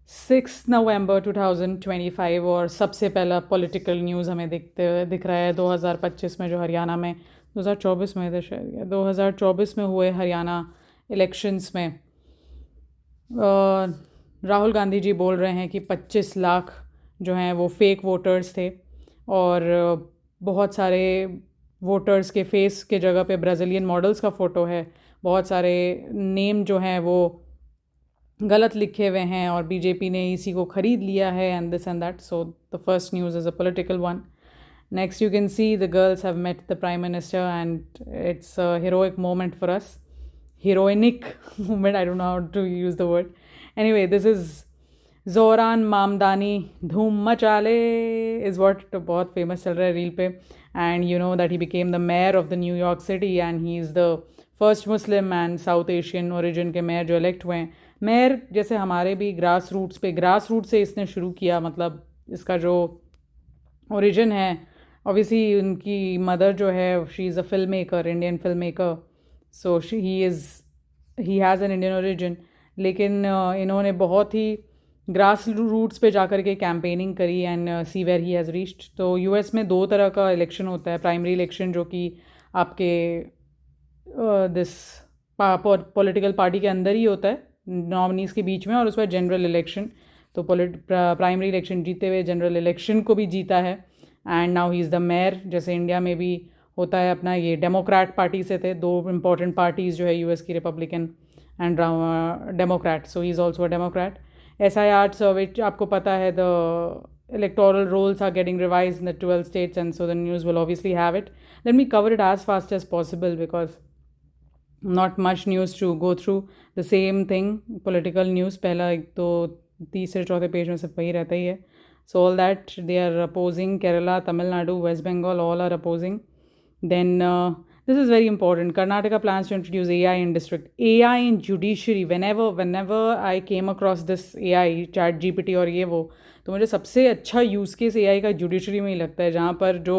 6 नवंबर 2025 और सबसे पहला पॉलिटिकल न्यूज़ हमें दिख रहा है 2025 में, जो हरियाणा में 2024 में थे शायद, 2024 में हुए हरियाणा इलेक्शंस में राहुल गांधी जी बोल रहे हैं कि 25 लाख जो हैं वो फेक वोटर्स थे और बहुत सारे वोटर्स के फेस के जगह पे ब्राज़ीलियन मॉडल्स का फ़ोटो है, बहुत सारे नेम जो हैं वो गलत लिखे हुए हैं और बीजेपी ने इसी को ख़रीद लिया है and this and that. So the first news is a political one. Next, you can see the girls have met the Prime Minister, and it's a heroic moment for us. Heroinic moment, I don't know how to use the word. Anyway, this is Zoran Mamdani Dhoom Machale is what बहुत famous चल रहा है reel पे. And you know that he became the mayor of the New York City, and he is the first Muslim and South Asian origin के mayor जो elect हुए हैं. Mayor जैसे हमारे भी ग्रास रूट से इसने शुरू किया, मतलब इसका जो ओरिजिन है, ऑब्वियसली उनकी मदर जो है she is a film maker, Indian film maker, so he has an Indian origin. लेकिन इन्होंने बहुत ही ग्रास रूट्स पे जाकर के कैंपेनिंग करी and see where he has reached. तो यूएस में दो तरह का इलेक्शन होता है. प्राइमरी इलेक्शन जो कि आपके दिस पॉलिटिकल पार्टी के अंदर ही होता है, नॉमिनीज़ के बीच में, और उस पर जनरल इलेक्शन. तो प्राइमरी इलेक्शन जीते हुए जनरल इलेक्शन को भी जीता है and now he is the mayor. जैसे इंडिया में भी होता है अपना, ये डेमोक्रेट पार्टी से थे, दो इंपॉर्टेंट पार्टीज़ जो है यूएस की, Republican and Democrat. So he is also a Democrat. SIR सर्वे आपको पता है, the electoral rolls are getting revised in the 12 states, and so the news will obviously have it. Let me cover it as fast as possible because not much news to go through. The same thing, political news, पहला एक तो तीसरे चौथे page में सिर्फ वही रहता ही है. So all that they are opposing. Kerala, Tamil Nadu, West Bengal, all are opposing. Then this is very important. Karnataka plans to introduce AI in district. AI in judiciary. Whenever I came across this AI, chat GPT और ये वो, तो मुझे सबसे अच्छा use case AI का judiciary में ही लगता है, जहाँ पर जो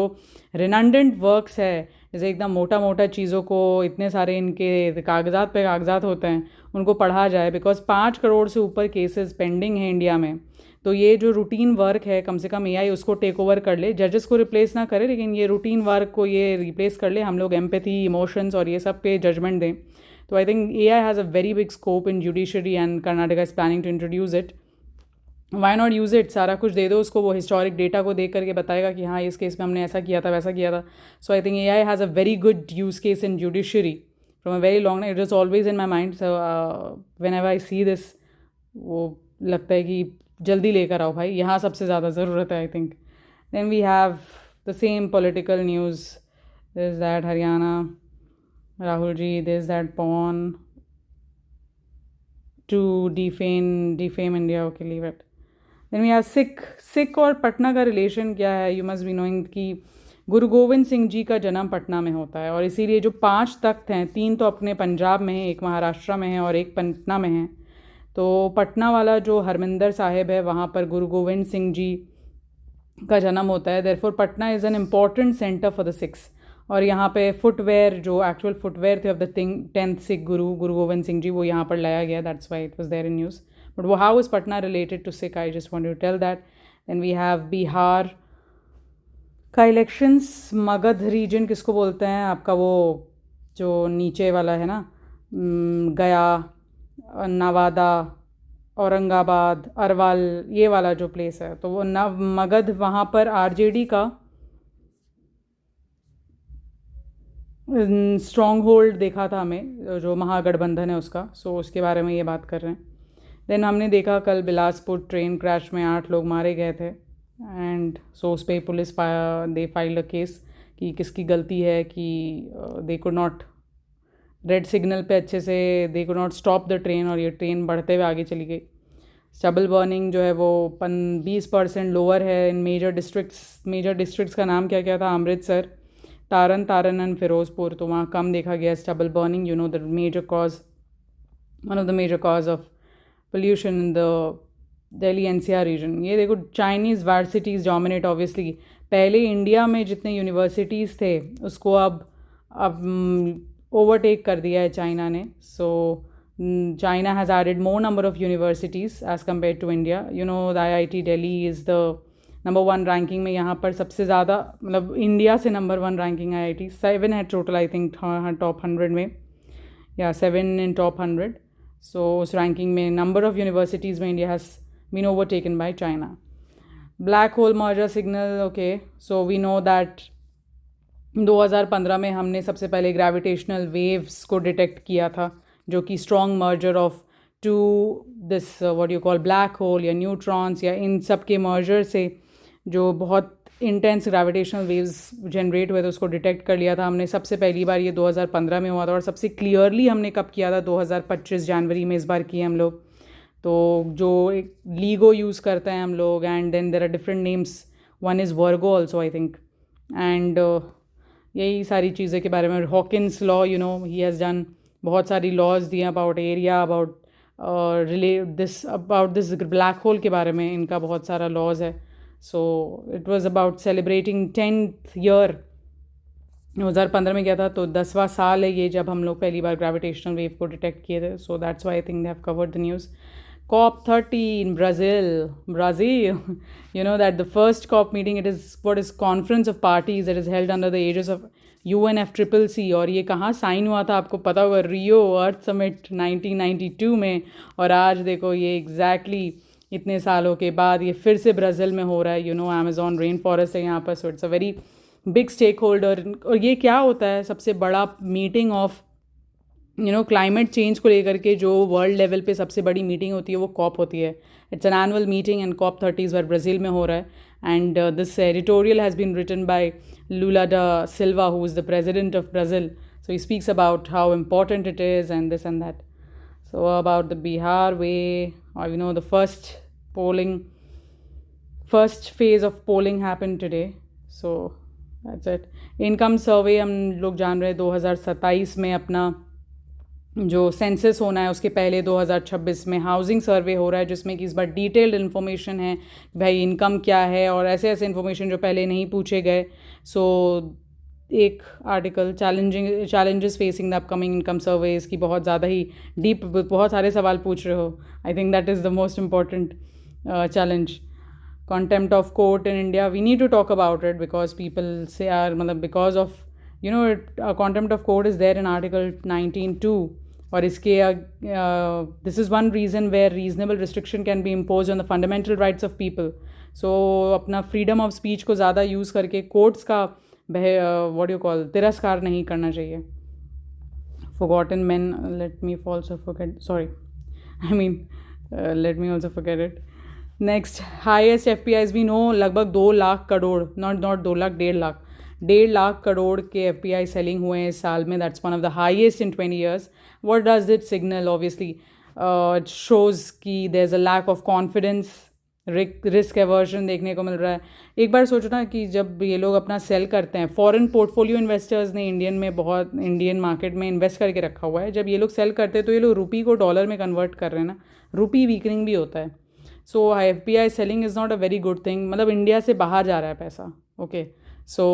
रिनंडेंट वर्क्स है, जैसे एकदम मोटा मोटा चीज़ों को, इतने सारे इनके कागजात पे कागजात होते हैं, उनको पढ़ा जाए. बिकॉज 5 करोड़ से ऊपर केसेस पेंडिंग हैं इंडिया में. तो ये जो रूटीन वर्क है, कम से कम AI उसको टेक ओवर कर ले. जजेस को रिप्लेस ना करे, लेकिन ये रूटीन वर्क को ये रिप्लेस कर ले. हम लोग एम्पैथी, इमोशंस और ये सब पे जजमेंट दें. तो I think AI has a very big scope in judiciary and Karnataka is planning to introduce it. Why not use it. सारा कुछ दे दो उसको, वो हिस्टोरिक डेटा को देख करके बताएगा कि हाँ इस केस में हमने ऐसा किया था, वैसा किया था. So I think AI has a very good use case in judiciary from a very long. It is always in my mind. So whenever I see this, वो लगता है कि जल्दी लेकर आओ भाई, यहाँ सबसे ज़्यादा ज़रूरत है I think. Then we have the same political news. This that Haryana, Rahul ji, this that pawn to defame India. Okay, leave it. Then we have Sikh और पटना का रिलेशन क्या है. यू मस्ट बी नोइंग कि गुरु गोविंद सिंह जी का जन्म पटना में होता है, और इसीलिए जो 5 तख्त हैं, 3 तो अपने पंजाब में हैं, एक महाराष्ट्र में है और एक पटना में है. तो पटना वाला जो हरमिंदर साहिब है, वहाँ पर गुरु गोविंद सिंह जी का जन्म होता है. Therefore Patna is an important centre for the Sikhs. और यहाँ पे फुटवेयर, जो एक्चुअल फुटवेयर थे of the 10th Sikh Guru Gobind Singh ji, वो यहाँ पर लाया गया. That's why it was there in news. But वो how is Patna related to Sikh, I just want to tell that. Then we have Bihar का इलेक्शंस. मगध रीजन किसको बोलते हैं आपका, वो जो नीचे वाला है ना, गया, नवादा, औरंगाबाद, अरवाल, ये वाला जो प्लेस है, तो वो मगध, वहाँ पर आरजेडी का स्ट्रॉन्ग होल्ड देखा था हमें, जो महागठबंधन है उसका. सो उसके बारे में ये बात कर रहे हैं. देन हमने देखा कल बिलासपुर ट्रेन क्रैश में 8 लोग मारे गए थे, एंड सो उस पर police they filed a case कि किसकी गलती है कि they could not red signal पे अच्छे से, they could not stop the train, और ये ट्रेन बढ़ते हुए आगे चली गई. स्टबल बर्निंग जो है वो 20% लोअर है इन मेजर डिस्ट्रिक्ट्स का नाम क्या क्या था, अमृतसर, तारन एंड फिरोजपुर. तो वहाँ कम देखा गया stubble burning. You know the major cause, one of the major cause of pollution in the Delhi NCR region. ये देखो, चाइनीज़ वर्सिटीज़ डोमिनेट ऑब्वियसली. पहले इंडिया में जितने यूनिवर्सिटीज़ थे उसको अब ओवरटेक कर दिया है चाइना ने. सो China has added more number of universities as compared to India. The IIT Delhi is the number 1 ranking में. यहाँ पर सबसे ज़्यादा मतलब इंडिया से नंबर 1 रैंकिंग IIT 7 है टोटल आई थिंक टॉप 100 में, या 7 इन टॉप 100. सो उस रैंकिंग में नंबर ऑफ़ यूनिवर्सिटीज़ में India has been overtaken by China. Black hole merger signal. Okay, so we know that 2015 में हमने सबसे पहले ग्रेविटेशनल वेव्स को डिटेक्ट किया था, जो कि strong merger of two this what you call black hole या न्यूट्रॉन्स या इन सब के मर्जर से जो बहुत इंटेंस ग्रेविटेशनल वेव्स जनरेट हुए थे उसको डिटेक्ट कर लिया था हमने. सबसे पहली बार ये 2015 में हुआ था, और सबसे क्लियरली हमने कब किया था, 2025 जनवरी में इस बार किए हम लोग. तो जो एक लीगो यूज़ करते हैं हम लोग, and then there are different names, one is Virgo also I think. And यही सारी चीज़ें के बारे में Hawkins law, he has done बहुत सारी लॉज दिए about area, about this black hole के बारे में इनका बहुत सारा लॉज है. So it was about celebrating 10th year. 2015 में किया था, तो 10वां साल है ये जब हम लोग पहली बार ग्रेविटेशनल वेव को डिटेक्ट किए थे. So that's why I think they have covered the news. COP30 in Brazil. You know that the first COP meeting, it is what is Conference of Parties that is held under the aegis of UNFCCC. और ये कहाँ sign हुआ था आपको पता होगा, रियो अर्थ summit 1992 में. और आज देखो ये एग्जैक्टली इतने सालों के बाद ये फिर से ब्राज़ील में हो रहा है. अमेज़ॉन रेन फॉरेस्ट है यहाँ पर. So it's a very big stakeholder. और ये क्या होता है, सबसे बड़ा मीटिंग ऑफ क्लाइमेट चेंज को लेकर के जो वर्ल्ड लेवल पे सबसे बड़ी मीटिंग होती है वो कॉप होती है. It's an annual meeting and COP30 इस बार ब्राज़ील में हो रहा है. And this editorial has been written by Lula da Silva, who is the president of Brazil. So he speaks about how important it is and this and that. So about the Bihar way, or the first phase of polling happened today. So that's it. Income survey हम लोग जान रहे हैं 2027 में अपना जो census होना है उसके पहले 2026 में हाउसिंग सर्वे हो रहा है, जिसमें कि इस बार डिटेल्ड इन्फॉर्मेशन है भाई इनकम क्या है और ऐसे ऐसे इन्फॉर्मेशन जो पहले नहीं पूछे गए. सो एक article challenges facing the upcoming income surveys की बहुत ज़्यादा ही डीप, बहुत सारे सवाल पूछ रहे हो. I think that is the most important challenge. contempt of court in India, we need to talk about it because people say because of contempt of court is there in Article 19(2). और इसके this is one reason where reasonable restriction can be imposed on the fundamental rights of people. So अपना freedom of speech को ज़्यादा use करके courts का what you call तिरस्कार नहीं करना चाहिए. Forgotten men, let me also forget, sorry, let me also forget it. Next highest FPIs we know लगभग 2 लाख करोड़, नॉट 2 लाख, 1.5 लाख करोड़ के FPI सेलिंग हुए हैं इस साल में. That's one of the highest इन 20 years. What does it signal? Obviously it shows कि there is a lack of confidence, risk aversion देखने को मिल रहा है. एक बार सोचो ना कि जब ये लोग अपना सेल करते हैं, फॉरेन पोर्टफोलियो इन्वेस्टर्स ने इंडियन मार्केट में इन्वेस्ट करके रखा हुआ है, जब ये लोग सेल करते हैं तो ये लोग रुपी को डॉलर में कन्वर्ट कर रहे हैं ना, रुपी वीकनिंग भी होता है. So FPI selling is not a very good thing. मतलब इंडिया से बाहर जा रहा है पैसा. Okay, so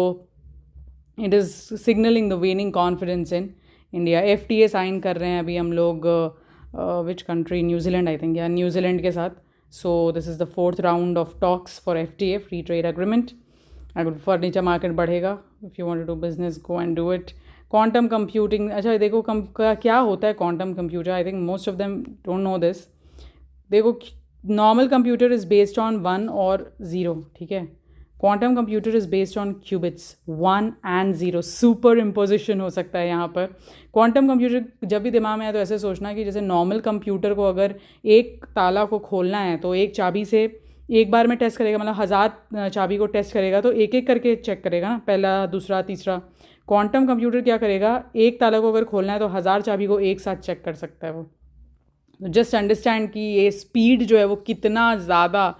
it is signalling the waning confidence in India. FTA sign कर रहे हैं अभी हम लोग, which country, New Zealand I think, या न्यूजीलैंड के साथ. So this is the 4th round of talks for FTA, free trade agreement. अगर फर्नीचर मार्केट बढ़ेगा, if you want to do business go and do it. Quantum computing, अच्छा देखो क्या होता है quantum computer. I think most of them don't know this. देखो, normal computer is based on 1 और 0, ठीक है. Quantum computer is based on qubits, 1 and 0. Superimposition हो सकता है यहाँ पर. क्वांटम कंप्यूटर जब भी दिमाग में आए तो ऐसे सोचना कि जैसे नॉर्मल कंप्यूटर को अगर एक ताला को खोलना है तो एक चाबी से एक बार में टेस्ट करेगा, मतलब 1000 चाबी को टेस्ट करेगा तो एक एक करके चेक करेगा ना, पहला, दूसरा, तीसरा. क्वांटम कंप्यूटर क्या करेगा, एक ताला को अगर खोलना है तो 1000 चाबी को एक साथ चेक कर सकता है वो. जस्ट अंडरस्टैंड कि ये स्पीड जो है वो कितना ज़्यादा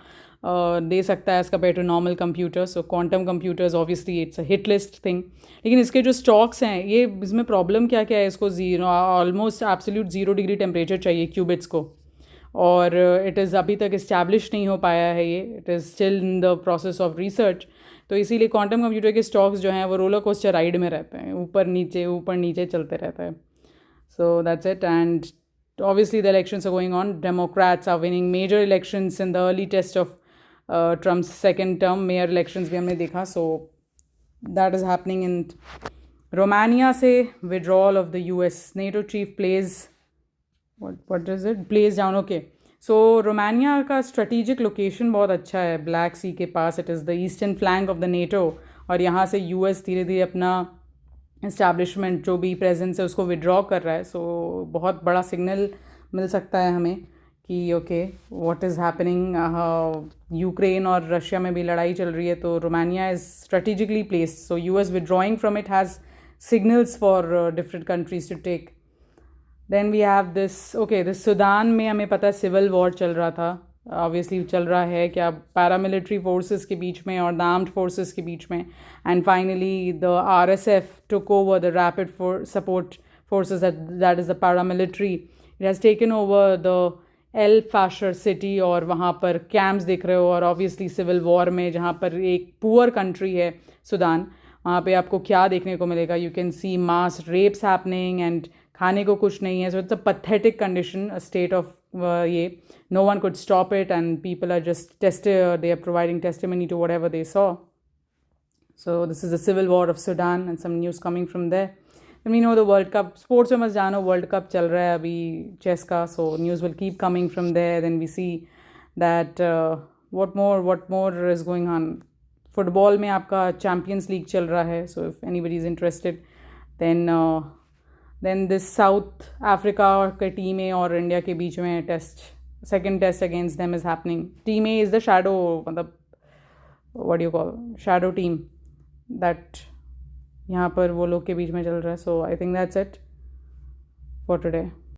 दे सकता है as compared to normal computers. So quantum computers obviously it's a hit list thing. लेकिन इसके जो स्टॉक्स हैं, ये इसमें प्रॉब्लम क्या क्या है, इसको ऑलमोस्ट एब्सोल्यूट 0 डिग्री टेम्परेचर चाहिए क्यूबिट्स को, और इट इज़ अभी तक इस्टेब्लिश नहीं हो पाया है ये. It is still in the process of research. तो इसीलिए क्वांटम कंप्यूटर के स्टॉक्स जो हैं वो रोलर कोस्टर राइड में रहते हैं, ऊपर नीचे चलते रहता है. So that's it. And obviously the elections are going on. Democrats are winning major elections in the early test of Trump's second term. Mayor elections भी हमने देखा. So that is happening in Romania. Say withdrawal of the US NATO chief plays what is it? Plays down. Okay. So Romania का strategic location बहुत अच्छा है Black Sea के पास. It is the eastern flank of the NATO और यहाँ से US धीरे धीरे अपना इस्टेब्लिशमेंट जो भी प्रेजेंस है उसको विड्रॉ कर रहा है. सो बहुत बड़ा सिग्नल मिल सकता है हमें कि okay what is happening. Ukraine और रशिया में भी लड़ाई चल रही है तो Romania is strategically placed. So US withdrawing from it has signals for different countries to take. Then we have this this Sudan में हमें पता है सिविल वॉर चल रहा था. ऑब्वियसली चल रहा है क्या पैरामिलिट्री फोर्सेस के बीच में और द आर्म्ड फोर्सेस के बीच में. And finally the RSF took over the rapid support forces that is the paramilitary. It has taken over the El Fasher city और वहाँ पर कैंप्स दिख रहे हो. और ऑब्वियसली सिविल वॉर में जहाँ पर एक पुअर कंट्री है सूडान वहाँ पे आपको क्या देखने को मिलेगा. You can see mass rapes happening and खाने को कुछ नहीं है. So it's a pathetic condition, a state of ये no one could stop it and people are just they are providing testimony to whatever they saw. So this is the civil war of Sudan and some news coming from there. We know the world cup sports में मत जानो. World cup चल रहा है अभी chess का. So news will keep coming from there. Then we see that what more is going on. Football में आपका चैम्पियंस लीग चल रहा है. So if anybody is interested then this South Africa के टीम ए और India के बीच में second test against them is happening. Team A is the shadow मतलब what you call shadow team that यहाँ पर वो लोग के बीच में चल रहा है. So I think that's it for today.